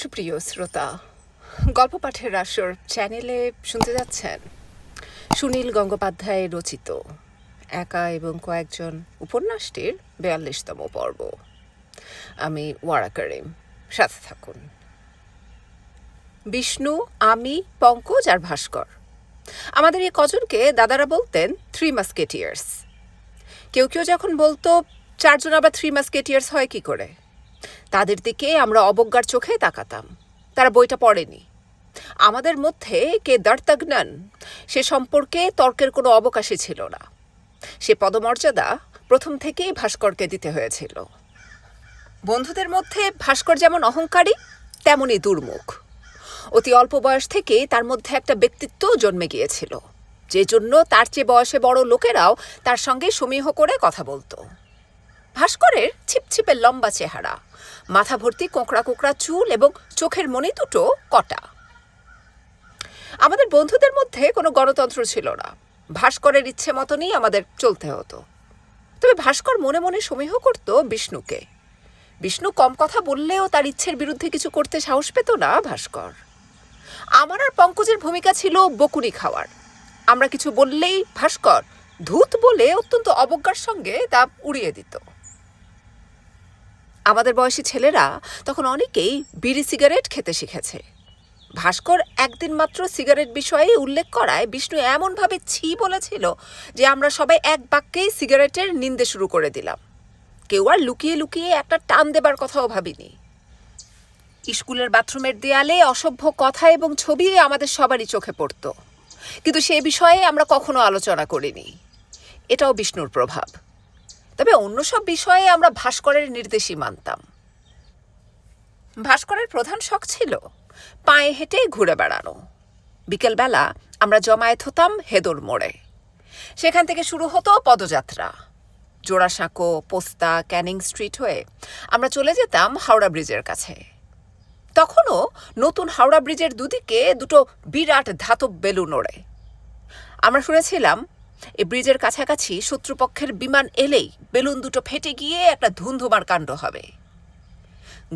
সুপ্রিয় শ্রোতা, গল্প পাঠের আসর চ্যানেলে শুনতে যাচ্ছেন সুনীল গঙ্গোপাধ্যায় রচিত একা এবং কয়েকজন উপন্যাসটির ৪২তম পর্ব। আমি ওয়ারা করিম, সাথে থাকুন। বিষ্ণু, আমি, পঙ্কজ আর ভাস্কর, আমাদের এই কজনকে দাদারা বলতেন 3 মাস্কেটিয়ার্স। কেউ কেউ যখন বলতো 4 জন আবার 3 মাস্কেটিয়ার্স হয় কি করে, তাদের দিকে আমরা অবজ্ঞার চোখে তাকাতাম। তারা বইটা পড়েনি। আমাদের মধ্যে কে দর্তজ্ঞান সে সম্পর্কে তর্কের কোনো অবকাশই ছিল না। সে পদমর্যাদা প্রথম থেকেই ভাস্করকে দিতে হয়েছিল। বন্ধুদের মধ্যে ভাস্কর যেমন অহংকারী, তেমনই দুর্মুখ। অতি অল্প বয়স থেকে তার মধ্যে একটা ব্যক্তিত্ব জন্মে গিয়েছিল, যে জন্য তার চেয়ে বয়সে বড় লোকেরাও তার সঙ্গে সমীহ করে কথা বলতো। ভাস্করের ছিপছিপে লম্বা চেহারা, মাথা ভর্তি কোঁকড়া কোঁকড়া চুল এবং চোখের মনি দুটো কটা। আমাদের বন্ধুদের মধ্যে কোনো গণতন্ত্র ছিল না। ভাস্করের ইচ্ছে মতনই আমাদের চলতে হতো। তবে ভাস্কর মনে মনে সমীহ করত বিষ্ণুকে। বিষ্ণু কম কথা বললেও তার ইচ্ছের বিরুদ্ধে কিছু করতে সাহস পেত না ভাস্কর। আমার আর পঙ্কজের ভূমিকা ছিল বকুনি খাওয়ার। আমরা কিছু বললেই ভাস্কর ধূত বলে অত্যন্ত অবজ্ঞার সঙ্গে তা উড়িয়ে দিত। আমাদের বয়সী ছেলেরা তখন অনেকেই বিড়ি সিগারেট খেতে শিখেছে। ভাস্কর একদিন মাত্র সিগারেট বিষয়ে উল্লেখ করায় বিষ্ণু এমনভাবে ছি বলেছিল যে আমরা সবাই এক বাক্যেই সিগারেটের নিন্দে শুরু করে দিলাম। কেউ আর লুকিয়ে লুকিয়ে একটা টান দেবার কথাও ভাবিনি। স্কুলের বাথরুমের দেয়ালে অসভ্য কথা এবং ছবি আমাদের সবারই চোখে পড়ত, কিন্তু সে বিষয়ে আমরা কখনো আলোচনা করিনি। এটাও বিষ্ণুর প্রভাব। তবে অন্য সব বিষয়ে আমরা ভাস্করের নির্দেশই মানতাম। ভাস্করের প্রধান শখ ছিল পায়ে হেঁটে ঘুরে বেড়ানো। বিকেলবেলা আমরা জমায়েত হতাম হেদর মোড়ে। সেখান থেকে শুরু হতো পদযাত্রা। জোড়াসাঁকো, পোস্তা, ক্যানিং স্ট্রিট হয়ে আমরা চলে যেতাম হাওড়া ব্রিজের কাছে। তখনও নতুন হাওড়া ব্রিজের দুদিকে দুটো বিরাট ধাতব বেলুন ওড়ে। আমরা শুনেছিলাম এই ব্রিজের কাছাকাছি শত্রুপক্ষের বিমান এলেই বেলুন দুটো ফেটে গিয়ে একটা ধুন্ধুমার কাণ্ড হবে।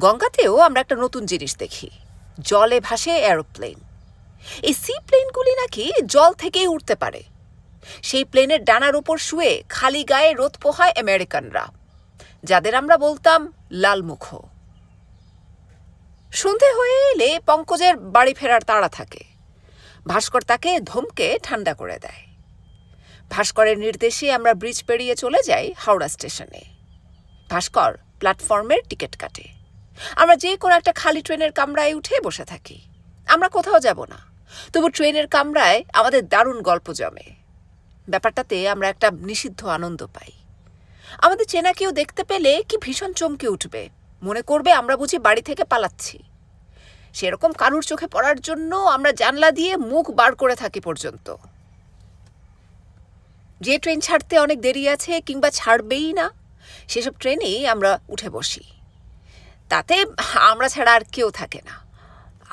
গঙ্গাতেও আমরা একটা নতুন জিনিস দেখি, জলে ভাসে এরোপ্লেন। এই সি প্লেনগুলি নাকি জল থেকেই উঠতে পারে। সেই প্লেনের ডানার উপর শুয়ে খালি গায়ে রোদ পোহায় আমেরিকানরা, যাদের আমরা বলতাম লালমুখ। সন্ধে হয়ে এলে পঙ্কজের বাড়ি ফেরার তাড়া থাকে। ভাস্কর তাকে ধমকে ঠান্ডা করে দেয়। ভাস্করের নির্দেশে আমরা ব্রিজ পেরিয়ে চলে যাই হাওড়া স্টেশনে। ভাস্কর প্ল্যাটফর্মের টিকিট কাটে। আমরা যে কোনো একটা খালি ট্রেনের কামরায় উঠে বসে থাকি। আমরা কোথাও যাব না, তবু ট্রেনের কামরায় আমাদের দারুণ গল্প জমে। ব্যাপারটাতে আমরা একটা নিষিদ্ধ আনন্দ পাই। আমাদের চেনা কেউ দেখতে পেলে কি ভীষণ চমকে উঠবে, মনে করবে আমরা বুঝি বাড়ি থেকে পালাচ্ছি। সেরকম কারুর চোখে পড়ার জন্য আমরা জানলা দিয়ে মুখ বার করে থাকি পর্যন্ত। যে ট্রেন ছাড়তে অনেক দেরি আছে কিংবা ছাড়বেই না, সেসব ট্রেনেই আমরা উঠে বসি। তাতে আমরা ছাড়া আর কেউ থাকে না।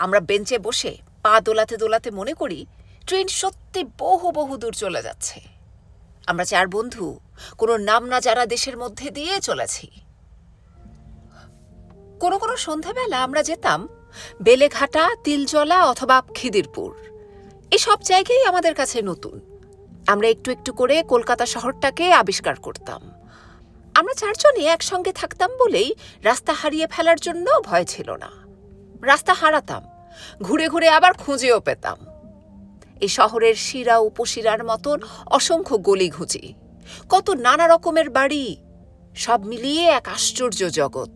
আমরা বেঞ্চে বসে পা দোলাতে দোলাতে মনে করি ট্রেন সত্যি বহু বহু দূর চলে যাচ্ছে। আমরা 4 বন্ধু কোনো নাম না জানা দেশের মধ্যে দিয়ে চলেছি। কোনো কোনো সন্ধ্যাবেলা আমরা যেতাম বেলেঘাটা, তিলজলা অথবা খিদিরপুর। এসব জায়গায় আমাদের কাছে নতুন। আমরা একটু একটু করে কলকাতা শহরটাকে আবিষ্কার করতাম। আমরা 4 জনই একসঙ্গে থাকতাম বলেই রাস্তা হারিয়ে ফেলার জন্য ভয় ছিল না। রাস্তা হারাতাম, ঘুরে ঘুরে আবার খুঁজেও পেতাম। এই শহরের শিরা উপশিরার মতন অসংখ্য গলিঘুঁজি, কত নানা রকমের বাড়ি, সব মিলিয়ে এক আশ্চর্য জগৎ।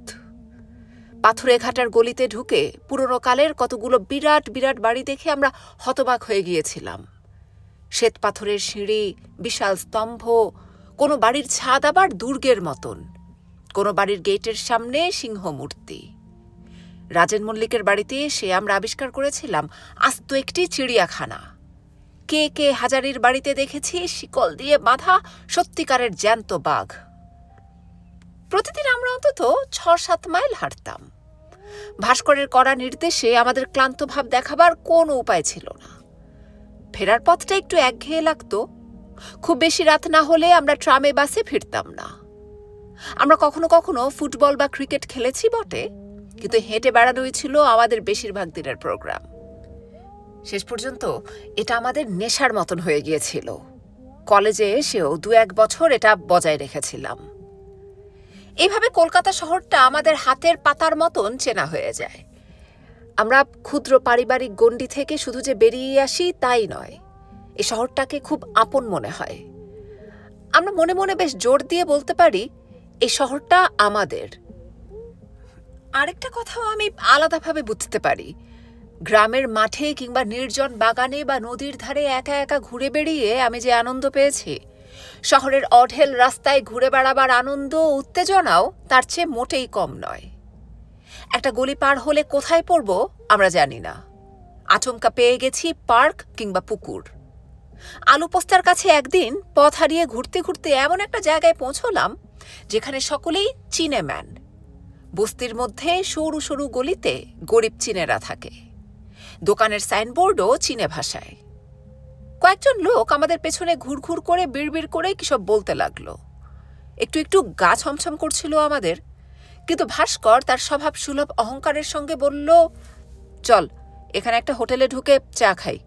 পাথুরে ঘাটার গলিতে ঢুকে পুরনো কালের কতগুলো বিরাট বিরাট বাড়ি দেখে আমরা হতবাক হয়ে গিয়েছিলাম। শ্বেত পাথরের সিঁড়ি, বিশাল স্তম্ভ, কোনো বাড়ির ছাদ আবার দুর্গের মতন, কোনো বাড়ির গেটের সামনে সিংহ মূর্তি। রাজেন মল্লিকের বাড়িতে এসে আমরা আবিষ্কার করেছিলাম আস্ত একটি চিড়িয়াখানা। কে কে হাজারির বাড়িতে দেখেছি শিকল দিয়ে বাঁধা সত্যিকারের জ্যান্ত বাঘ। প্রতিদিন আমরা অন্তত 6-7 মাইল হাঁটতাম। ভাস্করের কড়া নির্দেশে আমাদের ক্লান্ত ভাব দেখাবার কোনো উপায় ছিল না। ফেরার পথটা একটু একঘেয়ে লাগতো। খুব বেশি রাত না হলে আমরা ট্রামে বাসে ফিরতাম না। আমরা কখনো কখনো ফুটবল বা ক্রিকেট খেলেছি বটে, কিন্তু হেঁটে বেড়ানোই ছিল আমাদের বেশিরভাগ দিনের প্রোগ্রাম। শেষ পর্যন্ত এটা আমাদের নেশার মতন হয়ে গিয়েছিল। কলেজে এসেও 2-1 বছর এটা বজায় রেখেছিলাম। এইভাবে কলকাতা শহরটা আমাদের হাতের পাতার মতন চেনা হয়ে যায়। আমরা ক্ষুদ্র পারিবারিক গণ্ডি থেকে শুধু যে বেরিয়ে আসি তাই নয়, এই শহরটাকে খুব আপন মনে হয়। আমরা মনে মনে বেশ জোর দিয়ে বলতে পারি এই শহরটা আমাদের। আরেকটা কথাও আমি আলাদাভাবে বুঝতে পারি, গ্রামের মাঠে কিংবা নির্জন বাগানে বা নদীর ধারে একা একা ঘুরে বেড়িয়ে আমি যে আনন্দ পেয়েছি, শহরের অঢেল রাস্তায় ঘুরে বেড়াবার আনন্দ উত্তেজনাও তার চেয়ে মোটেই কম নয়। একটা গলি পার হলে কোথায় পড়ব আমরা জানি না, আচমকা পেয়ে গেছি পার্ক কিংবা পুকুর। আলু পোস্তার কাছে একদিন পথ হারিয়ে ঘুরতে ঘুরতে এমন একটা জায়গায় পৌঁছলাম যেখানে সকলেই চীনেম্যান। বস্তির মধ্যে সরু সরু গলিতে গরিব চীনেরা থাকে, দোকানের সাইনবোর্ডও চীনে ভাষায়। কয়েকজন লোক আমাদের পেছনে ঘুরঘুর করে বিড়বিড় করে কিসব বলতে লাগলো। একটু একটু গা ছমছম করছিল আমাদের, কিন্তু ভাস্কর তার স্বভাব সুলভ অহংকারের সঙ্গে বলল, চল এখানে একটা হোটেলে ঢুকে চা খাই।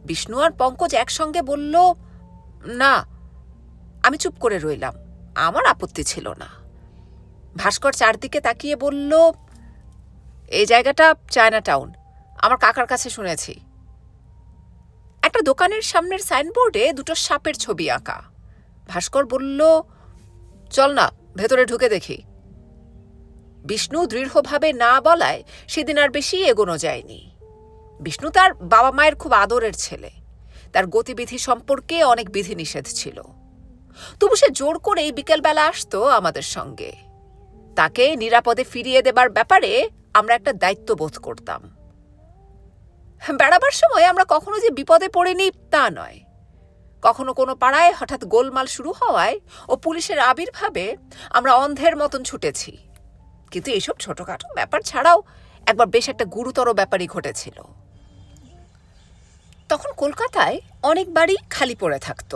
বিষ্ণু আর পঙ্কজ একসঙ্গে বলল, না। আমি চুপ করে রইলাম, আমার আপত্তি ছিল না। ভাস্কর চারদিকে তাকিয়ে বলল, এই জায়গাটা চায়না টাউন, আমার কাকার কাছে শুনেছি। একটা দোকানের সামনের সাইনবোর্ডে দুটো সাপের ছবি আঁকা। ভাস্কর বলল, চল না ভেতরে ঢুকে দেখি। বিষ্ণু দৃঢ়ভাবে না বলায় সেদিন আর বেশি এগোনো যায়নি। বিষ্ণু তার বাবা মায়ের খুব আদরের ছেলে, তার গতিবিধি সম্পর্কে অনেক বিধিনিষেধ ছিল। তবু সে জোর করেই বিকেলবেলা আসতো আমাদের সঙ্গে। তাকে নিরাপদে ফিরিয়ে দেবার ব্যাপারে আমরা একটা দায়িত্ব বোধ করতাম। বেড়াবার সময় আমরা কখনো যে বিপদে পড়িনি তা নয়। কখনো কোনো পাড়ায় হঠাৎ গোলমাল শুরু হওয়ায় ও পুলিশের আবির্ভাবে আমরা অন্ধের মতন ছুটেছি। কিন্তু এইসব ছোটখাটো ব্যাপার ছাড়াও একবার বেশ একটা গুরুতর ব্যাপারই ঘটেছিল। তখন কলকাতায় অনেক বাড়ি খালি পড়ে থাকত,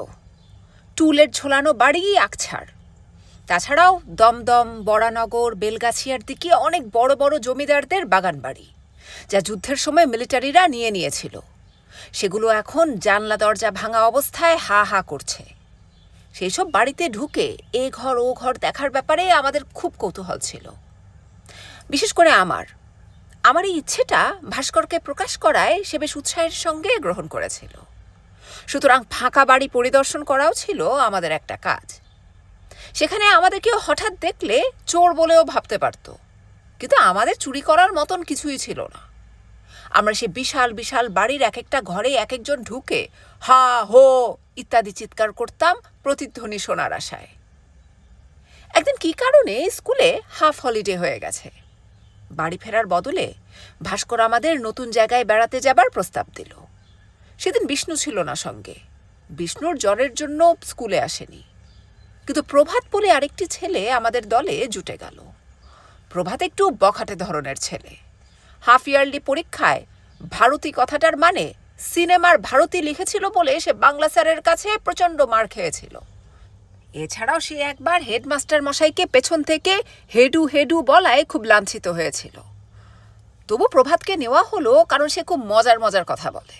টুলের ঝোলানো বাড়ি আকছাড়। তাছাড়াও দমদম, বরানগর, বেলগাছিয়ার দিকে অনেক বড় বড় জমিদারদের বাগান বাড়ি, যা যুদ্ধের সময় মিলিটারিরা নিয়ে নিয়েছিল। সেগুলো এখন জানলা দরজা ভাঙা অবস্থায় হা হা করছে। সেই সব বাড়িতে ঢুকে এ ঘর ও ঘর দেখার ব্যাপারে আমাদের খুব কৌতূহল ছিল। বিশেষ করে আমার এই ইচ্ছেটা ভাস্করকে প্রকাশ করায় সে বেশ উৎসাহের সঙ্গে গ্রহণ করেছিল। সুতরাং ফাঁকা বাড়ি পরিদর্শন করাও ছিল আমাদের একটা কাজ। সেখানে আমাদের কেউ হঠাৎ দেখলে চোর বলেও ভাবতে পারত, কিন্তু আমাদের চুরি করার মতন কিছুই ছিল না। আমরা সে বিশাল বিশাল বাড়ির এক একটা ঘরে এক একজন ঢুকে হা হো ইত্যাদি চিৎকার করতাম প্রতিধ্বনি শোনার আশায়। একদিন কি কারণে স্কুলে হাফ হলিডে হয়ে গেছে। বাড়ি ফেরার বদলে ভাস্কর আমাদের নতুন জায়গায় বেড়াতে যাবার প্রস্তাব দিল। সেদিন বিষ্ণু ছিল না সঙ্গে, বিষ্ণুর জ্বরের জন্য স্কুলে আসেনি। কিন্তু প্রভাত বলে আরেকটি ছেলে আমাদের দলে জুটে গেল। প্রভাত একটু বখাটে ধরনের ছেলে। হাফ ইয়ারলি পরীক্ষায় ভারতী কথাটার মানে সিনেমার ভারতী লিখেছিল বলে সে বাংলা স্যারের কাছে প্রচণ্ড মার খেয়েছিল। এছাড়াও সে একবার হেডমাস্টার মশাইকে পেছন থেকে হেডু হেডু বলায় খুব লাঞ্ছিত হয়েছিল। তবু প্রভাতকে নেওয়া হলো কারণ সে খুব মজার মজার কথা বলে।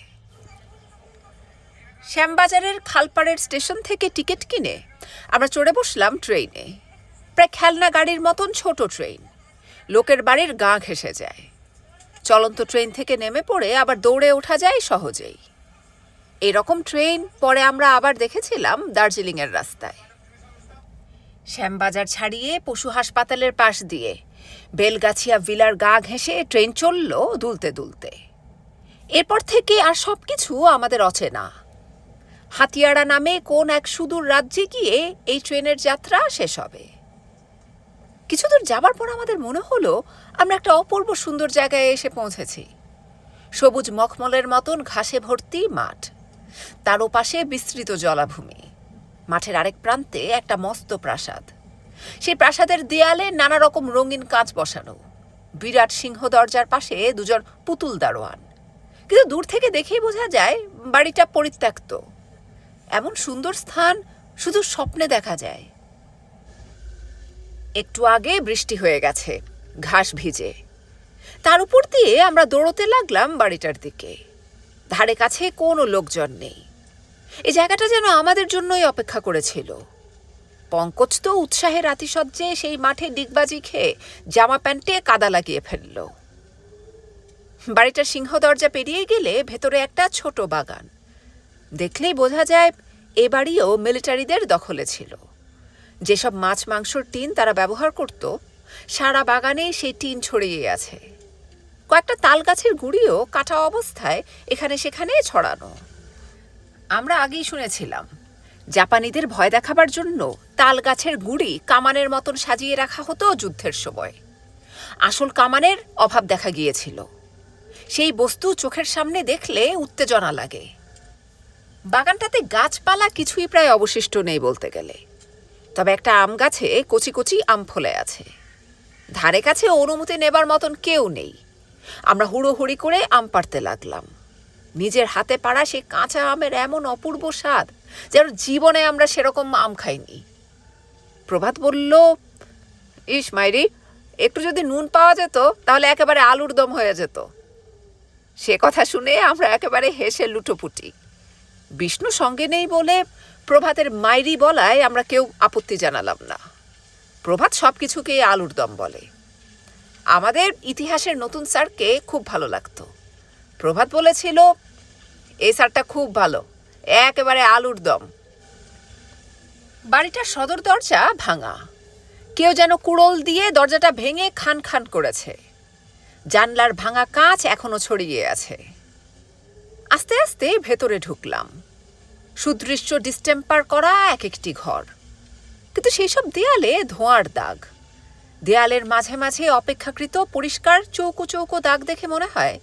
শ্যামবাজারের খালপাড়ের স্টেশন থেকে টিকিট কিনে আমরা চড়ে বসলাম ট্রেনে। প্রায় খেলনা গাড়ির মতন ছোট ট্রেন, লোকের বাড়ির গা ঘেঁষে যায়। চলন্ত ট্রেন থেকে নেমে পড়ে আবার দৌড়ে ওঠা যায় সহজেই। এরকম ট্রেন পরে আমরা আবার দেখেছিলাম দার্জিলিংয়ের রাস্তায়। শ্যামবাজার ছাড়িয়ে পশু হাসপাতালের পাশ দিয়ে বেলগাছিয়া ভিলার গা ঘেঁষে ট্রেন চলল দুলতে দুলতে। এরপর থেকে আর সবকিছু আমাদের অচেনা। হাতিয়াড়া নামে কোন এক সুদূর রাজ্যে গিয়ে এই ট্রেনের যাত্রা শেষ হবে। কিছু দূর যাবার পর আমাদের মনে হলো আমরা একটা অপূর্ব সুন্দর জায়গায় এসে পৌঁছেছি। সবুজ মখমলের মতন ঘাসে ভর্তি মাঠ, তার ওপাশে বিস্তৃত জলাভূমি। মাঠের আরেক প্রান্তে একটা মস্ত প্রাসাদ। সেই প্রাসাদের দেয়ালে নানা রকম রঙিন কাঁচ বসানো। বিরাট সিংহ দরজার পাশে দুজন পুতুল দারোয়ান। কিন্তু দূর থেকে দেখেই বোঝা যায় বাড়িটা পরিত্যক্ত। এমন সুন্দর স্থান শুধু স্বপ্নে দেখা যায়। একটু আগে বৃষ্টি হয়ে গেছে, ঘাস ভিজে। তার উপর দিয়ে আমরা দৌড়তে লাগলাম বাড়িটার দিকে। ধারে কাছে কোনো লোকজন নেই। এই জায়গাটা যেন আমাদের জন্যই অপেক্ষা করেছিল। পঙ্কজ তো উৎসাহের আতিশয্যে সেই মাঠে ডিগবাজি খেয়ে জামা প্যান্টে কাদা লাগিয়ে ফেলল। বাড়িটার সিংহ দরজা পেরিয়ে গেলে ভেতরে একটা ছোট বাগান। দেখলেই বোঝা যায় এ বাড়িও মিলিটারিদের দখলে ছিল। যেসব মাছ মাংসর টিন তারা ব্যবহার করত, সারা বাগানে সেই টিন ছড়িয়ে আছে। কয়েকটা তাল গাছের গুঁড়িও কাটা অবস্থায় এখানে সেখানে ছড়ানো। আমরা আগেই শুনেছিলাম জাপানিদের ভয় দেখাবার জন্য তাল গাছের গুঁড়ি কামানের মতন সাজিয়ে রাখা হতো যুদ্ধের সময়। আসল কামানের অভাব দেখা গিয়েছিল। সেই বস্তু চোখের সামনে দেখলে উত্তেজনা লাগে। বাগানটাতে গাছপালা কিছুই প্রায় অবশিষ্ট নেই বলতে গেলে। তবে একটা আম গাছে কচি কচি আম ফলে আছে। ধারে কাছে অনুমতি নেবার মতন কেউ নেই। আমরা হুড়োহুড়ি করে আম পাড়তে লাগলাম। নিজের হাতে পাড়া সে কাঁচা আমের এমন অপূর্ব স্বাদ যেন জীবনে আমরা সেরকম আম খাইনি। প্রভাত বলল, ইস মাইরি, একটু যদি নুন পাওয়া যেত তাহলে একেবারে আলুর দম হয়ে যেত। সে কথা শুনে আমরা একেবারে হেসে লুটোপুটি। বিষ্ণু সঙ্গে নেই বলে প্রভাতের মাইরি বলায় আমরা কেউ আপত্তি জানালাম না। প্রভাত সব কিছুকেই আলুর দম বলে। আমাদের ইতিহাসের নতুন স্যারকে খুব ভালো লাগতো। প্রভাত বলেছিল, এই স্যারটা খুব ভালো, একেবারে আলুর দম। বাড়িটার সদর দরজা ভাঙা। কেউ যেন কুড়োল দিয়ে দরজাটা ভেঙে খান খান করেছে। জানলার ভাঙা কাঁচ এখনো ছড়িয়ে আছে। আস্তে আস্তে ভেতরে ঢুকলাম। সুদৃশ্য ডিস্টেম্পার করা এক একটি ঘর, কিন্তু সেই সব দেয়ালে ধোঁয়ার দাগ। দেয়ালের মাঝে মাঝে অপেক্ষাকৃত পরিষ্কার চৌকো চৌকো দাগ দেখে মনে হয়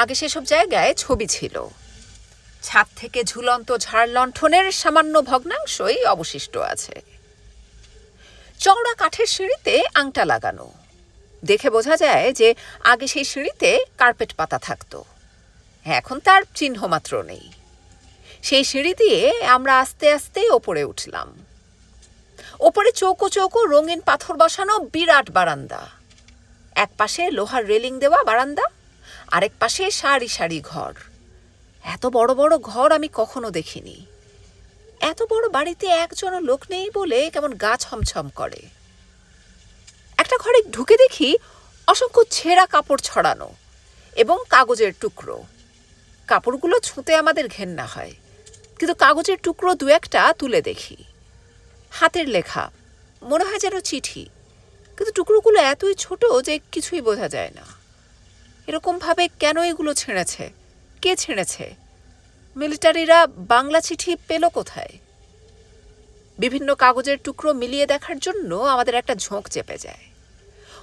আগে সেসব জায়গায় ছবি ছিল। ছাদ থেকে ঝুলন্ত ঝাড় লণ্ঠনের সামান্য ভগ্নাংশই অবশিষ্ট আছে। চওড়া কাঠের সিঁড়িতে আংটা লাগানো। দেখে বোঝা যায় যে আগে সেই সিঁড়িতে কার্পেট পাতা থাকত। এখন তার চিহ্ন মাত্র নেই। সেই সিঁড়ি দিয়ে আমরা আস্তে আস্তে ওপরে উঠলাম। ওপরে চৌকো চৌকো রঙিন পাথর বসানো বিরাট বারান্দা। এক পাশে লোহার রেলিং দেওয়া বারান্দা, আরেক পাশে সারি সারি ঘর। এত বড় বড় ঘর আমি কখনো দেখিনি। এত বড় বাড়িতে একজনও লোক নেই বলে কেমন গা ছমছম করে। একটা ঘরে ঢুকে দেখি অসংখ্য ছেঁড়া কাপড় ছড়ানো এবং কাগজের টুকরো। কাপড়গুলো ছুঁতে আমাদের ঘেন্না হয়, কিন্তু কাগজের টুকরো দু একটা তুলে দেখি। হাতের লেখা, মনে হয় যেন চিঠি, কিন্তু টুকরোগুলো এতই ছোট যে কিছুই বোঝা যায় না। এরকমভাবে কেন এগুলো ছিঁড়েছে? কে ছিঁড়েছে? মিলিটারিরা বাংলা চিঠি পেল কোথায়? বিভিন্ন কাগজের টুকরো মিলিয়ে দেখার জন্য আমাদের একটা ঝোঁক চেপে যায়।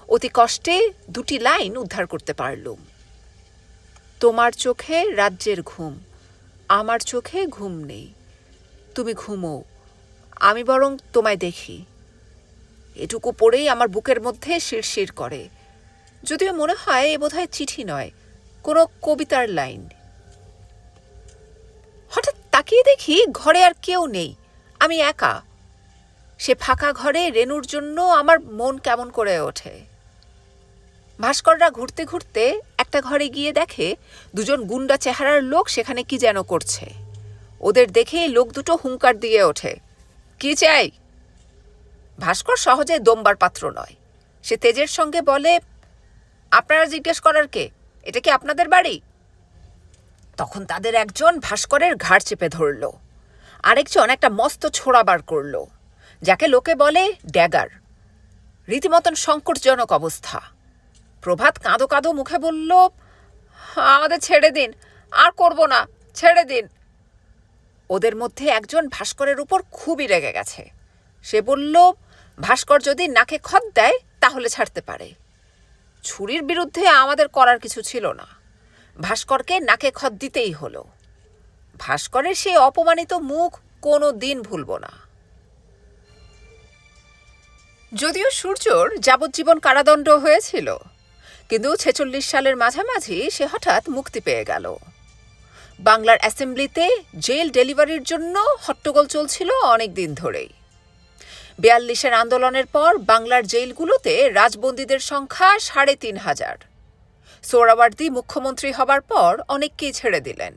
অতি কষ্টে দুটি লাইন উদ্ধার করতে পারলুম। তোমার চোখে রাজ্যের ঘুম, আমার চোখে ঘুম নেই। তুমি ঘুমো, আমি বরং তোমায় দেখি। এটুকু পড়েই আমার বুকের মধ্যে শিরশির করে। যদিও মনে হয় এ বোধহয় চিঠি নয়, কোনো কবিতার লাইন। হঠাৎ তাকিয়ে দেখি ঘরে আর কেউ নেই, আমি একা। সে ফাঁকা ঘরে রেনুর জন্য আমার মন কেমন করে ওঠে। ভাস্কররা ঘুরতে ঘুরতে একটা ঘরে গিয়ে দেখে দুজন গুন্ডা চেহারার লোক সেখানে কি যেন করছে। ওদের দেখে লোক দুটো হুঙ্কার দিয়ে ওঠে, কি চাই? ভাস্কর সহজে দমবার পাত্র নয়। সে তেজের সঙ্গে বলে, আপনারা জিজ্ঞেস করার কে? এটা কি আপনাদের বাড়ি? তখন তাদের একজন ভাস্করের ঘাড় চেপে ধরল, আরেকজন একটা মস্ত ছোড়া বার করল, যাকে লোকে বলে ড্যাগার। রীতিমতন সংকটজনক অবস্থা। প্রভাত কাঁদো কাঁদো মুখে বলল, আমাদের ছেড়ে দিন, আর করব না, ছেড়ে দিন। ওদের মধ্যে একজন ভাস্করের উপর খুবই রেগে গেছে। সে বলল, ভাস্কর যদি নাকে খত দেয় তাহলে ছাড়তে পারে। ছুরির বিরুদ্ধে আমাদের করার কিছু ছিল না। ভাস্করকে নাকে খত দিতেই হলো। ভাস্করের সেই অপমানিত মুখ কোনো দিন ভুলব না। যদিও সূর্যর যাবজ্জীবন কারাদণ্ড হয়েছিল, কিন্তু 46 সালের মাঝামাঝি সে হঠাৎ মুক্তি পেয়ে গেল। বাংলার অ্যাসেম্বলিতে জেল ডেলিভারির জন্য হট্টগোল চলছিল অনেক দিন ধরেই। 42-এর আন্দোলনের পর বাংলার জেলগুলোতে রাজবন্দীদের সংখ্যা ৩,৫০০। সোহরাওয়ার্দী মুখ্যমন্ত্রী হবার পর অনেককেই ছেড়ে দিলেন।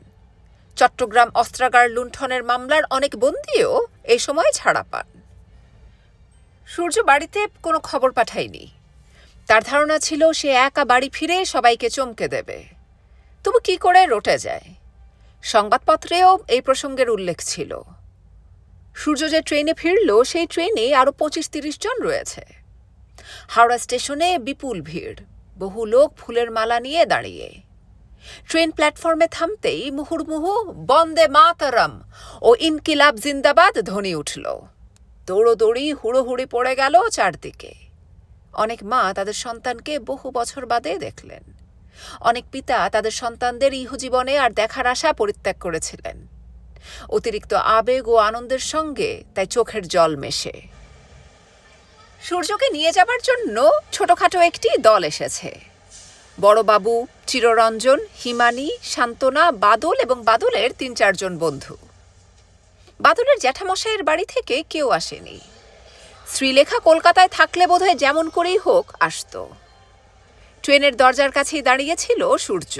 চট্টগ্রাম অস্ত্রাগার লুণ্ঠনের মামলার অনেক বন্দীও এই সময় ছাড়া পান। সূর্য বাড়িতে কোনো খবর পাঠায়নি। তার ধারণা ছিল সে একা বাড়ি ফিরে সবাইকে চমকে দেবে। তবু কি করে রটে যায়? সংবাদপত্রেও এই প্রসঙ্গের উল্লেখ ছিল। সূর্য যে ট্রেনে ফিরল সেই ট্রেনে আরও 25-30 জন রয়েছে। হাওড়া স্টেশনে বিপুল ভিড়, বহু লোক ফুলের মালা নিয়ে দাঁড়িয়ে। ট্রেন প্ল্যাটফর্মে থামতেই মুহুর্মুহু বন্দে মাতরম ও ইনকিলাব জিন্দাবাদ ধ্বনি উঠল। দৌড়োদৌড়ি হুড়োহুড়ি পড়ে গেল চারদিকে। অনেক মা তাদের সন্তানকে বহু বছর বাদে দেখলেন। অনেক পিতা তাদের সন্তানদের ইহজীবনে আর দেখার আশা পরিত্যাগ করেছিলেন। অতিরিক্ত আবেগ ও আনন্দের সঙ্গে তাই চোখের জল মেশে। সূর্যকে নিয়ে যাবার জন্য ছোটখাটো একটি দল এসেছে। বড়বাবু, চিররঞ্জন, হিমানী, সান্ত্বনা, বাদল এবং বাদলের 3-4 জন বন্ধু। বাদলের জ্যাঠামশাইয়ের বাড়ি থেকে কেউ আসেনি। শ্রীলেখা কলকাতায় থাকলে বোধহয় যেমন করেই হোক আসত। ট্রেনের দরজার কাছেই দাঁড়িয়েছিল সূর্য।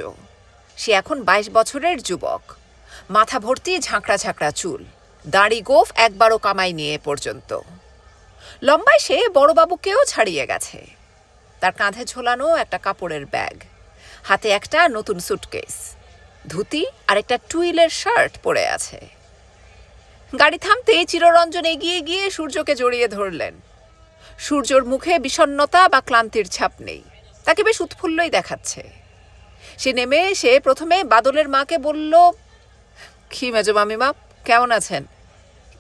সে এখন 22 বছরের যুবক। মাথা ভর্তি ঝাঁকড়া ঝাঁকড়া চুল, দাড়ি গোঁফ একবারও কামাই নিয়ে পর্যন্ত। লম্বায় সে বড়বাবুকেও ছাড়িয়ে গেছে। তার কাঁধে ঝোলানো একটা কাপড়ের ব্যাগ, হাতে একটা নতুন সুটকেস, ধুতি আর একটা টুইলের শার্ট পরে আছে। গাড়ি থামতেই চিররঞ্জন এগিয়ে গিয়ে সূর্যকে জড়িয়ে ধরলেন। সূর্যর মুখে বিষণ্ণতা বা ক্লান্তির ছাপ নেই, তাকে বেশ উৎফুল্লই দেখাচ্ছে। সে নেমে এসে প্রথমে বাদলের মাকে বলল, কি মেজো মামিমা, কেমন আছেন?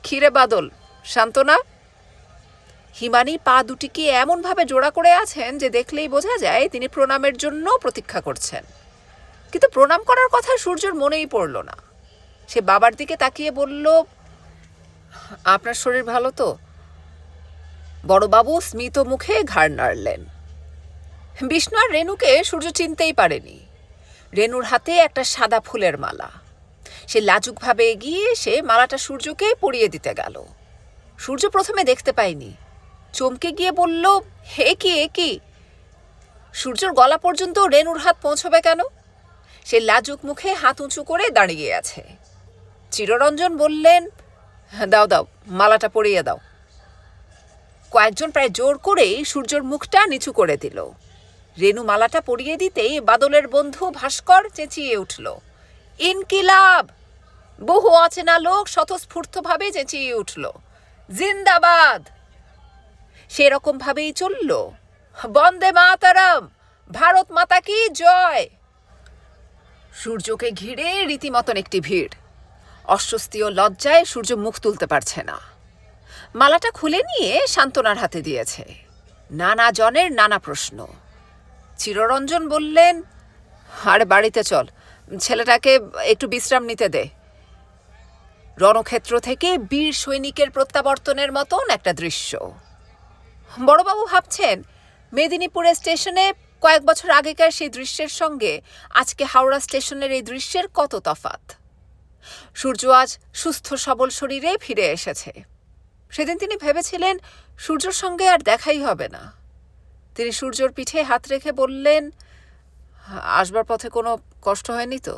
খিরে বাদল, সান্ত্বনা? হিমানী পা দুটিকে এমনভাবে জোড়া করে আছেন যে দেখলেই বোঝা যায় তিনি প্রণামের জন্য প্রতীক্ষা করছেন। কিন্তু প্রণাম করার কথা সূর্যর মনেই পড়ল না। সে বাবার দিকে তাকিয়ে বলল, আপনার শরীর ভালো তো? বড়বাবু স্মিত মুখে ঘাড় নাড়লেন। বিষ্ণু আর রেনুকে সূর্য চিনতেই পারেনি। রেনুর হাতে একটা সাদা ফুলের মালা। সে লাজুকভাবে এগিয়ে এসে মালাটা সূর্যকে পরিয়ে দিতে গেল। সূর্য প্রথমে দেখতে পায়নি, চমকে গিয়ে বলল, হে কি এ কি? সূর্যর গলা পর্যন্ত রেনুর হাত পৌঁছবে কেন? সে লাজুক মুখে হাত উঁচু করে দাঁড়িয়ে আছে। চিররঞ্জন বললেন, দাও দাও, মালাটা পরিয়ে দাও। কয়েকজন প্রায় জোর করেই সূর্যর মুখটা নিচু করে দিল। রেনু মালাটা পরিয়ে দিতেই বাদলের বন্ধু ভাস্কর চেঁচিয়ে উঠল, ইনকিলাব! বহু অচেনা লোক স্বতঃস্ফূর্তভাবে চেঁচিয়ে উঠল, জিন্দাবাদ! সেরকম ভাবেই চলল, বন্দে মাতরম, ভারত মাতা কি জয়! সূর্যকে ঘিরে রীতিমতন একটি ভিড়। অস্বস্তি ও লজ্জায় সূর্য মুখ তুলতে পারছে না। মালাটা খুলে নিয়ে সান্ত্বনার হাতে দিয়েছে। নানা জনের নানা প্রশ্ন। চিররঞ্জন বললেন, আরে বাড়িতে চল, ছেলেটাকে একটু বিশ্রাম নিতে দে। রণক্ষেত্র থেকে বীর সৈনিকের প্রত্যাবর্তনের মতন একটা দৃশ্য। বড়বাবু ভাবছেন, মেদিনীপুরের স্টেশনে কয়েক বছর আগেকার সেই দৃশ্যের সঙ্গে আজকে হাওড়া স্টেশনের এই দৃশ্যের কত তফাৎ। সূর্য আজ সুস্থ সবল শরীরে ফিরে এসেছে। সেদিন তিনি ভেবেছিলেন সূর্যর সঙ্গে আর দেখাই হবে না। তিনি সূর্যর পিঠে হাত রেখে বললেন, আসবার পথে কোনো কষ্ট হয়নি তো?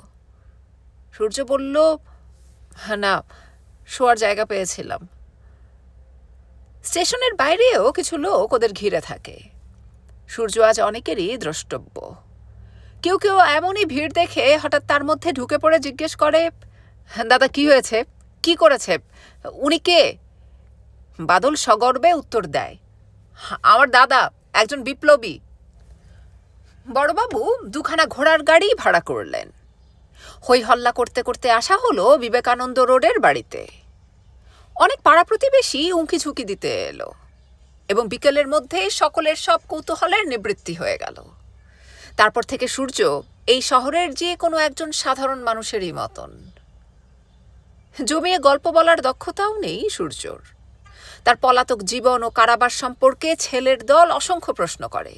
সূর্য বলল, না, শোয়ার জায়গা পেয়েছিলাম। স্টেশনের বাইরেও কিছু লোক ওদের ঘিরে থাকে। সূর্য আজ অনেকেরই দ্রষ্টব্য। কেউ কেউ এমনই ভিড় দেখে হঠাৎ তার মধ্যে ঢুকে পড়ে জিজ্ঞেস করে, দাদা কি হয়েছে, কি করেছে, উনি কে? বাদল সগর্বে উত্তর দেয়, আমার দাদা, একজন বিপ্লবী। বড়বাবু 2খানা ঘোড়ার গাড়ি ভাড়া করলেন। হই হল্লা করতে করতে আসা হলো বিবেকানন্দ রোডের বাড়িতে। অনেক পাড়া প্রতিবেশী উঁকি ঝুঁকি দিতে এলো এবং বিকেলের মধ্যে সকলের সব কৌতূহলের নিবৃত্তি হয়ে গেল। তারপর থেকে সূর্য এই শহরের যে কোনো একজন সাধারণ মানুষেরই মতন। জমিয়ে গল্প বলার দক্ষতাও নেই সূর্যর। তার পলাতক জীবন ও কারাবাস সম্পর্কে ছেলের দল অসংখ্য প্রশ্ন করে।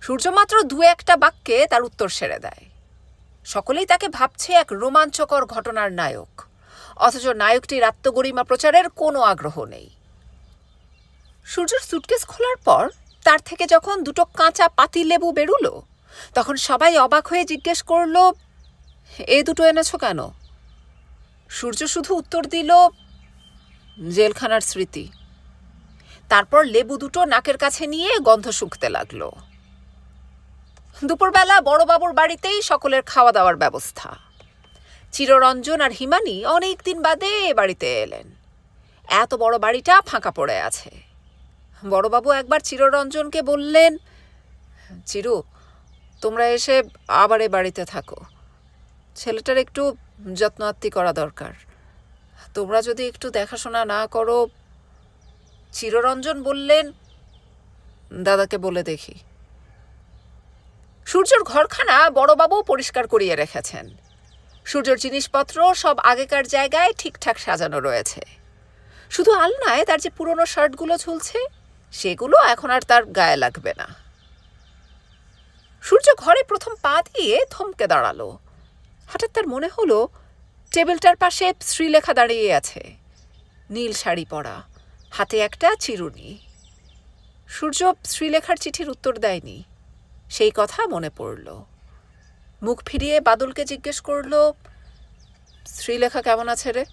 সূর্য মাত্র 2-1টা বাক্যে তার উত্তর সেরে দেয়। সকলেই তাকে ভাবছে এক রোমাঞ্চকর ঘটনার নায়ক, অথচ নায়কটির আত্মগরিমা প্রচারের কোনো আগ্রহ নেই। সূর্যর সুটকেস খোলার পর তার থেকে যখন দুটো কাঁচা পাতিলেবু বেরুলো, তখন সবাই অবাক হয়ে জিজ্ঞেস করলো, এ দুটো এনেছো কেন? সূর্য শুধু উত্তর দিল, জেলখানার স্মৃতি। তারপর লেবু দুটো নাকের কাছে নিয়ে গন্ধ শুঁকতে লাগলো। দুপুরবেলা বড়বাবুর বাড়িতেই সকলের খাওয়া দাওয়ার ব্যবস্থা। চিররঞ্জন আর হিমানি অনেক দিন বাদে এ বাড়িতে এলেন। এত বড় বাড়িটা ফাঁকা পড়ে আছে। বড়বাবু একবার চিররঞ্জনকে বললেন, চিরু, তোমরা এসে আবার এ বাড়িতে থাকো। ছেলেটার একটু যত্ন আত্তি করা দরকার। তোমরা যদি একটু দেখাশোনা না করো। চিররঞ্জন বললেন, দাদাকে বলে দেখি। সূর্যর ঘরখানা বড়বাবু পরিষ্কার করিয়ে রেখেছেন। সূর্যর জিনিসপত্র সব আগেকার জায়গায় ঠিকঠাক সাজানো রয়েছে। শুধু আলনায় তার যে পুরনো শার্টগুলো ঝুলছে, সেগুলো এখন আর তার গায়ে লাগবে না। সূর্য ঘরে প্রথম পা দিয়ে থমকে দাঁড়ালো। হঠাৎ তার মনে হলো টেবিলটার পাশে শ্রীলেখা দাঁড়িয়ে আছে, নীল শাড়ি পরা, হাতে একটা চিরুনি। সূর্য শ্রীলেখার চিঠির উত্তর দেয়নি, সেই কথা মনে পড়ল। মুখ ফিরিয়ে বাদলকে জিজ্ঞেস করল, শ্রীলেখা কেমন আছে রে?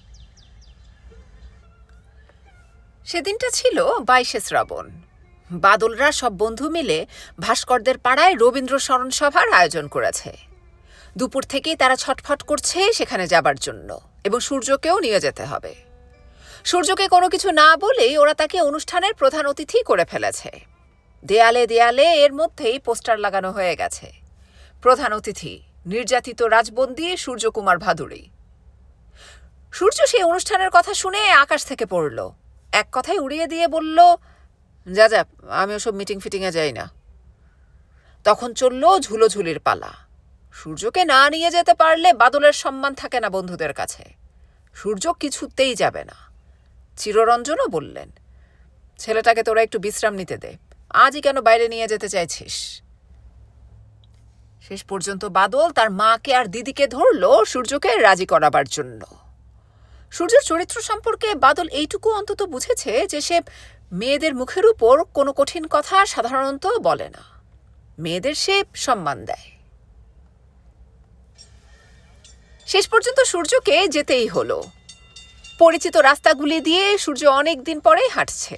সেদিনটা ছিল 22শে শ্রাবণ। বাদলরা সব বন্ধু মিলে ভাস্করদের পাড়ায় রবীন্দ্র স্মরণ সভার আয়োজন করেছে। দুপুর থেকেই তারা ছটফট করছে সেখানে যাবার জন্য, এবং সূর্যকেও নিয়ে যেতে হবে। সূর্যকে কোনো কিছু না বলেই ওরা তাকে অনুষ্ঠানের প্রধান অতিথি করে ফেলেছে। দেয়ালে দেয়ালে এর মধ্যেই পোস্টার লাগানো হয়ে গেছে, প্রধান অতিথি নির্যাতিত রাজবন্দী সূর্যকুমার ভাদুড়ী। সূর্য সেই অনুষ্ঠানের কথা শুনে আকাশ থেকে পড়ল, এক কথায় উড়িয়ে দিয়ে বলল, যা যা, আমি ওসব মিটিং ফিটিংয়ে যাই না। তখন চলল ঝুলোঝুলির পালা। সূর্যকে না নিয়ে যেতে পারলে বাদলের সম্মান থাকে না বন্ধুদের কাছে। সূর্য কিছুতেই যাবে না। চিররঞ্জনও বললেন, ছেলেটাকে তোরা একটু বিশ্রাম নিতে দে, আজই কেন বাইরে নিয়ে যেতে চাইছিস? শেষ পর্যন্ত বাদল তার মাকে আর দিদিকে ধরল সূর্যকে রাজি করাবার জন্য। সূর্যের চরিত্র সম্পর্কে বাদল এইটুকু অন্তত বুঝেছে যে সে মেয়েদের মুখের উপর কোনো কঠিন কথা সাধারণত বলে না। মেয়েদের সে সম্মান দেয়। শেষ পর্যন্ত সূর্যকে যেতেই হলো। পরিচিত রাস্তাগুলি দিয়ে সূর্য অনেক দিন পরেই হাঁটছে।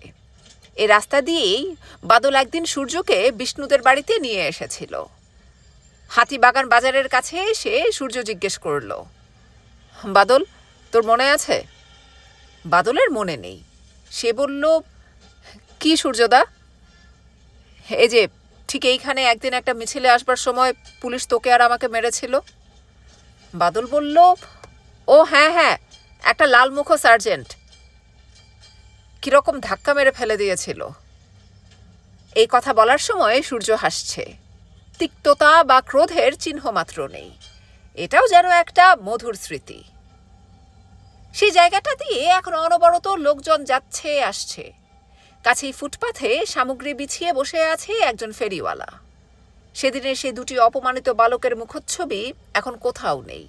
এ রাস্তা দিয়েই বাদল একদিন সূর্যকে বিষ্ণুদের বাড়িতে নিয়ে এসেছিল। হাতিবাগান বাজারের কাছে এসে সূর্য জিজ্ঞেস করল, বাদল, তোর মনে আছে? বাদলের মনে নেই। সে বলল, কি সূর্যদা? এই যে ঠিক এইখানে একদিন একটা মিছিলে আসবার সময় পুলিশ তোকে আর আমাকে মেরেছিল। বাদল বলল, ও হ্যাঁ হ্যাঁ, একটা লালমুখো সার্জেন্ট কিরকম ধাক্কা মেরে ফেলে দিয়েছিল। এই কথা বলার সময় সূর্য হাসছে। তিক্ততা বা ক্রোধের চিহ্ন মাত্র নেই। এটাও যেন একটা মধুর স্মৃতি। সেই জায়গাটা দিয়ে এখন অনবরত লোকজন যাচ্ছে আসছে। কাছেই ফুটপাথে সামগ্রী বিছিয়ে বসে আছে একজন ফেরিওয়ালা। সেদিনের সেই দুটি অপমানিত বালকের মুখচ্ছবি এখন কোথাও নেই।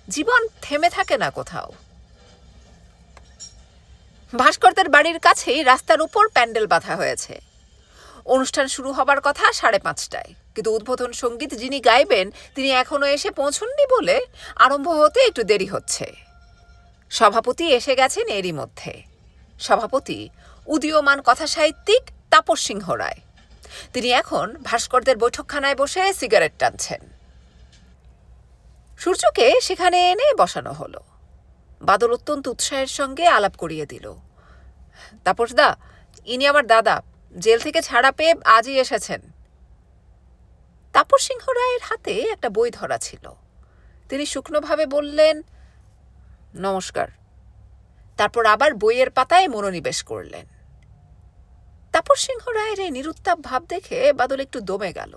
জীবন থেমে থাকে না কোথাও। ভাস্করদের বাড়ির কাছেই রাস্তার উপর প্যান্ডেল বাঁধা হয়েছে। অনুষ্ঠান শুরু হবার কথা 5:30টায়, কিন্তু উদ্বোধন সঙ্গীত যিনি গাইবেন তিনি এখনো এসে পৌঁছননি বলে আরম্ভ হতে একটু দেরি হচ্ছে। সভাপতি এসে গেছেন এরই মধ্যে। সভাপতি উদীয়মান কথাসাহিত্যিক তাপস সিংহ রায়। তিনি এখন ভাস্করদের বৈঠকখানায় বসে সিগারেট টানছেন। সূর্যকে সেখানে এনে বসানো হলো। বাদল অত্যন্ত উৎসাহের সঙ্গে আলাপ করিয়ে দিল, তাপসদা, ইনি আমার দাদা, জেল থেকে ছাড়া পেয়ে আজই এসেছেন। তাপস সিংহ রায়ের হাতে একটা বই ধরা ছিল। তিনি শুকনোভাবে বললেন, নমস্কার। তারপর আবার বইয়ের পাতায় মনোনিবেশ করলেন। তাপস সিংহ রায়ের এই নিরুত্তাপ ভাব দেখে বাদল একটু দমে গেল।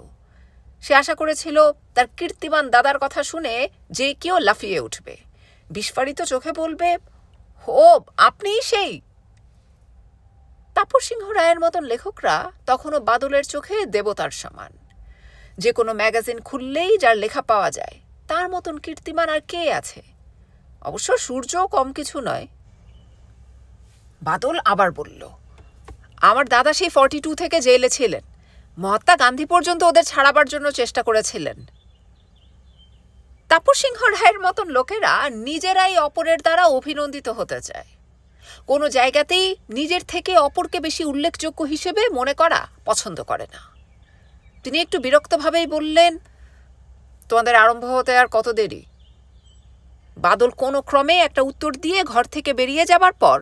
সে আশা করেছিল তার কীর্তিমান দাদার কথা শুনে যে কেউ লাফিয়ে উঠবে, বিস্ফারিত চোখে বলবে, ও আপনিই সেই। তাপস সিংহ রায়ের মতন লেখকরা তখনও বাদলের চোখে দেবতার সমান। যে কোনো ম্যাগাজিন খুললেই যার লেখা পাওয়া যায়, তার মতন কীর্তিমান আর কে আছে? অবশ্য সূর্যও কম কিছু নয়। বাদল আবার বলল, আমার দাদা সেই 42 থেকে জেলে ছিলেন। মহাত্মা গান্ধী পর্যন্ত ওদের ছাড়াবার জন্য চেষ্টা করেছিলেন। তাপস সিংহ রায়ের মতন লোকেরা নিজেরাই অপরের দ্বারা অভিনন্দিত হতে চায়। কোনো জায়গাতেই নিজের থেকে অপরকে বেশি উল্লেখযোগ্য হিসেবে মনে করা পছন্দ করে না। তিনি একটু বিরক্তভাবেই বললেন, তোমাদের আরম্ভ হতে আর কত দেরি? বাদল কোনো ক্রমে একটা উত্তর দিয়ে ঘর থেকে বেরিয়ে যাবার পর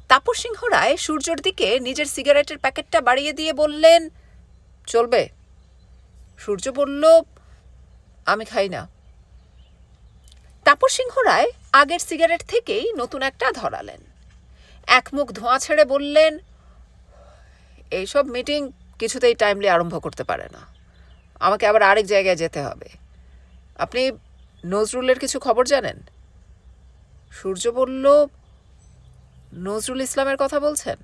তাপস সিংহ রায় সূর্যর দিকে নিজের সিগারেটের প্যাকেটটা বাড়িয়ে দিয়ে বললেন, চলবে? সূর্য বলল, আমি খাই না। তাপস সিংহ রায় আগের সিগারেট থেকেই নতুন একটা ধরালেন। এক মুখ ধোঁয়া ছেড়ে বললেন, এইসব মিটিং কিছুতেই টাইমলি আরম্ভ করতে পারে না। আমাকে আবার আরেক জায়গায় যেতে হবে। আপনি নজরুলের কিছু খবর জানেন? সূর্য বলল, নজরুল ইসলামের কথা বলছেন?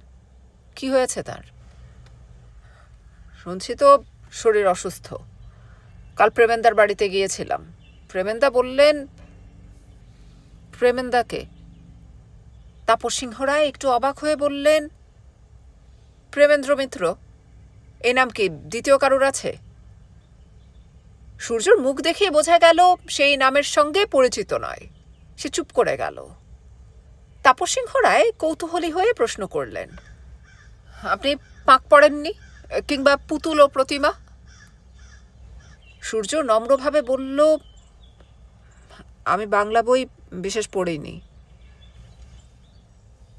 কি হয়েছে তার? শুনছি তো শরীর অসুস্থ। কাল প্রেমেন্দার বাড়িতে গিয়েছিলাম। প্রেমেন্দা বললেন। প্রেমেন্দাকে? তাপস সিংহ রায় একটু অবাক হয়ে বললেন, প্রেমেন্দ্র মিত্র। এ নাম কি দ্বিতীয় কারোর আছে? সূর্যর মুখ দেখে বোঝা গেল সেই নামের সঙ্গে পরিচিত নয়। সে চুপ করে গেল। তাপস সিংহ রায় কৌতূহলী হয়ে প্রশ্ন করলেন, আপনি পাক পড়েননি? কিংবা পুতুল ও প্রতিমা? সূর্য নম্রভাবে বলল, আমি বাংলা বই বিশেষ পড়িনি।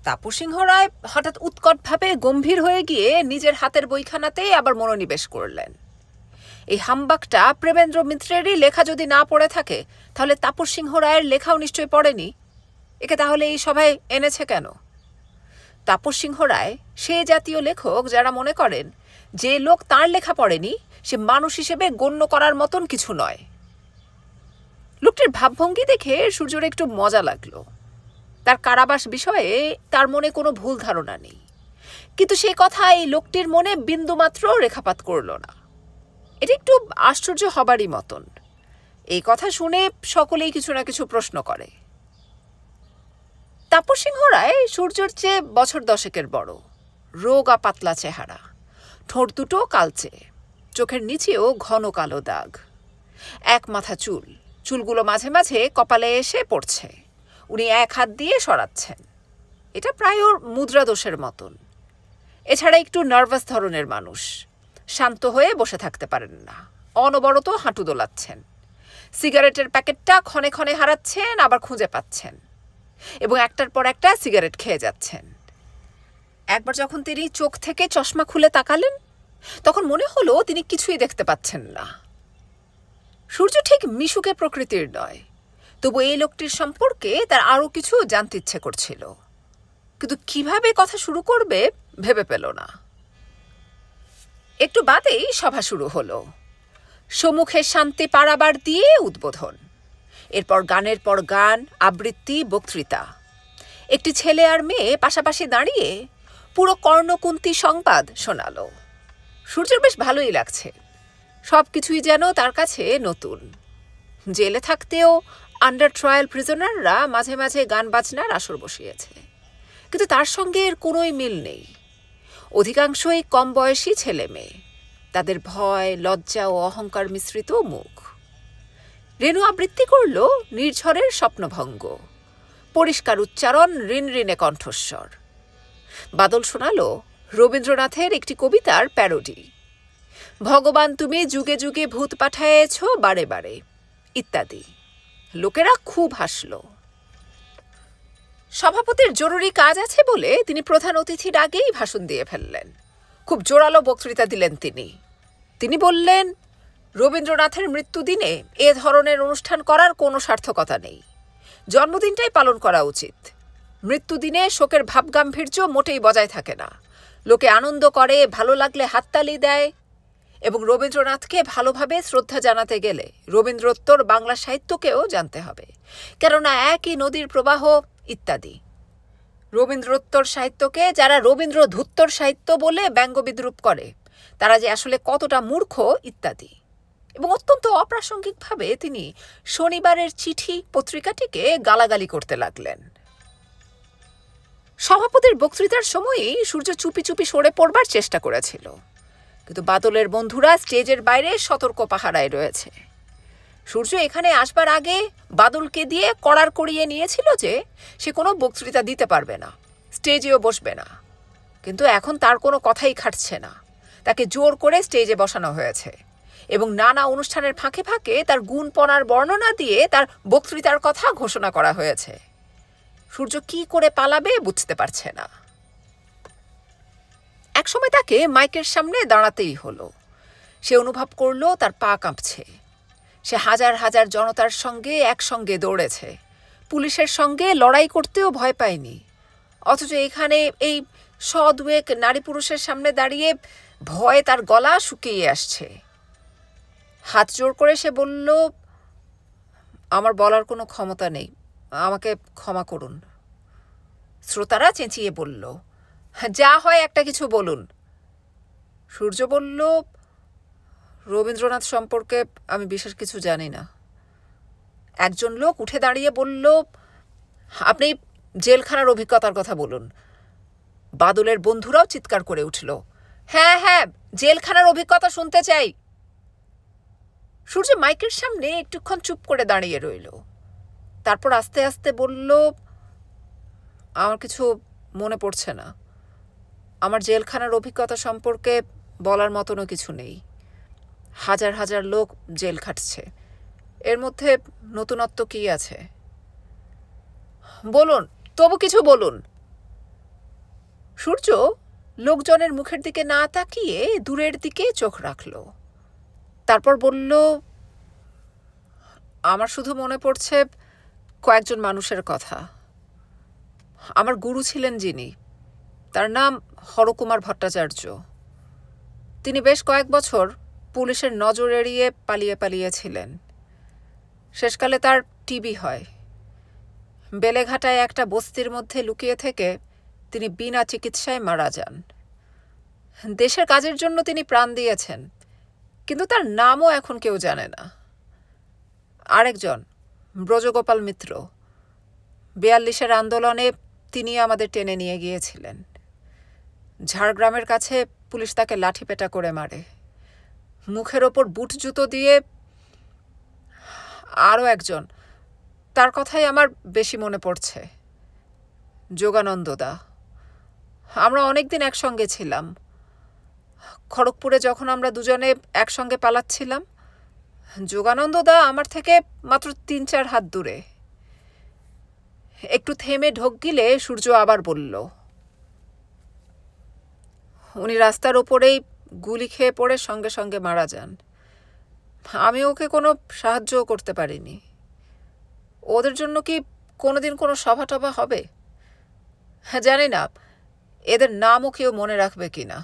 তাপস সিংহ রায় হঠাৎ উৎকটভাবে গম্ভীর হয়ে গিয়ে নিজের হাতের বইখানাতেই আবার মনোনিবেশ করলেন। এই হাম্বাকটা প্রেমেন্দ্র মিত্রেরই লেখা যদি না পড়ে থাকে, তাহলে তাপস সিংহ রায়ের লেখাও নিশ্চয় পড়েনি। একে তাহলে এই সভায় এনেছে কেন? তাপস সিংহ রায় সে জাতীয় লেখক যারা মনে করেন যে লোক তার লেখা পড়েনি সে মানুষ হিসেবে গণ্য করার মতন কিছু নয়। লোকটির ভাবভঙ্গি দেখে সূর্যর একটু মজা লাগলো। তার কারাবাস বিষয়ে তার মনে কোনো ভুল ধারণা নেই, কিন্তু সে কথা এই লোকটির মনে বিন্দুমাত্র রেখাপাত করল না। এটা একটু আশ্চর্য হবারই মতন। এই কথা শুনে সকলেই কিছু না কিছু প্রশ্ন করে। তাপস সিংহ রায় সূর্যর চেয়ে বছর 10 বড়, রোগা পাতলা চেহারা, ঠোঁট দুটো কালচে, চোখের নিচেও ঘন কালো দাগ, এক মাথা চুল, চুলগুলো মাঝে মাঝে কপালে এসে পড়ছে। উনি এক হাত দিয়ে সরাচ্ছেন। এটা প্রায় ওর মুদ্রা দোষের মতন। এছাড়া একটু নার্ভাস ধরনের মানুষ, শান্ত হয়ে বসে থাকতে পারেন না, অনবরত হাঁটু দোলাচ্ছেন। সিগারেটের প্যাকেটটা ক্ষণে ক্ষণে হারাচ্ছেন, আবার খুঁজে পাচ্ছেন, এবং একটার পর একটা সিগারেট খেয়ে যাচ্ছেন। একবার যখন তিনি চোখ থেকে চশমা খুলে তাকালেন, তখন মনে হলো তিনি কিছুই দেখতে পাচ্ছেন না। সূর্য ঠিক মিশুকে প্রকৃতির নয়, তবু এই লোকটির সম্পর্কে তার আরও কিছু জানতে ইচ্ছে করছিল, কিন্তু কিভাবে কথা শুরু করবে ভেবে পেল না। একটু বাদেই সভা শুরু হলো। সম্মুখে শান্তি পাড়াবার দিয়ে উদ্বোধন, এরপর গানের পর গান, আবৃত্তি, বক্তৃতা। একটি ছেলে আর মেয়ে পাশাপাশি দাঁড়িয়ে পুরো কর্ণকুন্তী সংবাদ শোনালো। সূর্যের বেশ ভালোই লাগছে। সব কিছুই যেন তার কাছে নতুন। জেলে থাকতেও আন্ডার ট্রায়াল প্রিজনাররা মাঝে মাঝে গান বাজনার আসর বসিয়েছে, কিন্তু তার সঙ্গে এর কোনোই মিল নেই। অধিকাংশই কম বয়সী ছেলে মেয়ে, তাদের ভয়, লজ্জা ও অহংকার মিশ্রিত মুখ। রেণু আবৃত্তি করল নির্ঝরের স্বপ্নভঙ্গ, পরিষ্কার উচ্চারণ, ঋণঋণে কণ্ঠস্বর। বাদল শোনালো রবীন্দ্রনাথের একটি কবিতার প্যারোডি, ভগবান তুমি যুগে যুগে ভূত পাঠায়েছ বারে বারে, ইত্যাদি। লোকেরা খুব হাসল। সভাপতির জরুরি কাজ আছে বলে তিনি প্রধান অতিথির আগেই ভাষণ দিয়ে ফেললেন। খুব জোরালো বক্তৃতা দিলেন তিনি বললেন, রবীন্দ্রনাথের মৃত্যুদিনে এ ধরনের অনুষ্ঠান করার কোনো সার্থকতা নেই। জন্মদিনটাই পালন করা উচিত। মৃত্যুদিনে শোকের ভাবগাম্ভীর্য মোটেই বজায় থাকে না। লোকে আনন্দ করে, ভালো লাগলে হাততালি দেয়, এবং রবীন্দ্রনাথকে ভালোভাবে শ্রদ্ধা জানাতে গেলে রবীন্দ্রোত্তর বাংলা সাহিত্যকেও জানতে হবে, কেননা একই নদীর প্রবাহ, ইত্যাদি। রবীন্দ্রোত্তর সাহিত্যকে যারা রবীন্দ্র ধুত্তর সাহিত্য বলে ব্যঙ্গ বিদ্রুপ করে, তারা যে আসলে কতটা মূর্খ, ইত্যাদি। এবং অত্যন্ত অপ্রাসঙ্গিকভাবে তিনি শনিবারের চিঠি পত্রিকাটিকে গালাগালি করতে লাগলেন। সভাপতির বক্তৃতার সময়ই সূর্য চুপি চুপি সরে পড়বার চেষ্টা করেছিল, কিন্তু বাদলের বন্ধুরা স্টেজের বাইরে সতর্ক পাহারায় রয়েছে। সূর্য এখানে আসবার আগে বাদলকে দিয়ে করার করিয়ে নিয়েছিল যে সে কোনো বক্তৃতা দিতে পারবে না, স্টেজেও বসবে না। কিন্তু এখন তার কোনো কথাই খাটছে না। তাকে জোর করে স্টেজে বসানো হয়েছে এবং নানা অনুষ্ঠানের ফাঁকে ফাঁকে তার গুণপনার বর্ণনা দিয়ে তার বক্তৃতার কথা ঘোষণা করা হয়েছে। সূর্য কি করে পালাবে বুঝতে পারছে না। একসময় তাকে মাইকের সামনে দাঁড়াতেই হলো। সে অনুভব করলো তার পা কাঁপছে। সে হাজার হাজার জনতার সঙ্গে একসঙ্গে দৌড়েছে, পুলিশের সঙ্গে লড়াই করতেও ভয় পায়নি। অথচ এখানে এই দুয়েক নারী পুরুষের সামনে দাঁড়িয়ে ভয়ে তার গলা শুকিয়ে আসছে। হাত জোর করে সে বলল, আমার বলার কোনো ক্ষমতা নেই, আমাকে ক্ষমা করুন। শ্রোতারা চেঁচিয়ে বলল, যা হয় একটা কিছু বলুন। সূর্য বলল, রবীন্দ্রনাথ সম্পর্কে আমি বিশেষ কিছু জানি না। একজন লোক উঠে দাঁড়িয়ে বলল, আপনি জেলখানার অভিজ্ঞতার কথা বলুন। বাদলের বন্ধুরাও চিৎকার করে উঠল, হ্যাঁ হ্যাঁ, জেলখানার অভিজ্ঞতা শুনতে চাই। সূর্য মাইকের সামনে একটুক্ষণ চুপ করে দাঁড়িয়ে রইল। তারপর আস্তে আস্তে বলল, আমার কিছু মনে পড়ছে না। আমার জেলখানার অভিজ্ঞতা সম্পর্কে বলার মতনও কিছু নেই। হাজার হাজার লোক জেল খাটছে, এর মধ্যে নতুনত্ব কি আছে? বলুন, তবু কিছু বলুন। সূর্য লোকজনের মুখের দিকে না তাকিয়ে দূরের দিকে চোখ রাখল। তারপর বলল, আমার শুধু মনে পড়ছে কয়েকজন মানুষের কথা। আমার গুরু ছিলেন যিনি, তার নাম হরকুমার ভট্টাচার্য। তিনি বেশ কয়েক বছর পুলিশের নজর এড়িয়ে পালিয়ে পালিয়েছিলেন। শেষকালে তার টিবি হয়। বেলেঘাটায় একটা বস্তির মধ্যে লুকিয়ে থেকে তিনি বিনা চিকিৎসায় মারা যান। দেশের কাজের জন্য তিনি প্রাণ দিয়েছেন, কিন্তু তার নামও এখন কেউ জানে না। আরেকজন ব্রজগোপাল মিত্র, 42-এর আন্দোলনে তিনি আমাদের টেনে নিয়ে গিয়েছিলেন। ঝাড়গ্রামের কাছে পুলিশ তাকে লাঠিপেটা করে মারে, মুখের ওপর বুট জুতো দিয়ে। আরও একজন, তার কথাই আমার বেশি মনে পড়ছে, যোগানন্দদা। আমরা অনেকদিন একসঙ্গে ছিলাম। খড়গপুরে যখন আমরা দুজনে একসঙ্গে পালাচ্ছিলাম, যোগানন্দদা আমার থেকে মাত্র 3-4 হাত দূরে। একটু থেমে ঢোক গিলে সূর্য আবার বলল, উনি রাস্তার ওপরেই গুলি খেয়ে পড়ে সঙ্গে সঙ্গে মারা যান। আমি ওকে কোনো সাহায্যও করতে পারিনি। ওদের জন্য কি কোনোদিন কোনো সভা টভা হবে? জানি না এদের নামও কেউ মনে রাখবে কিনা।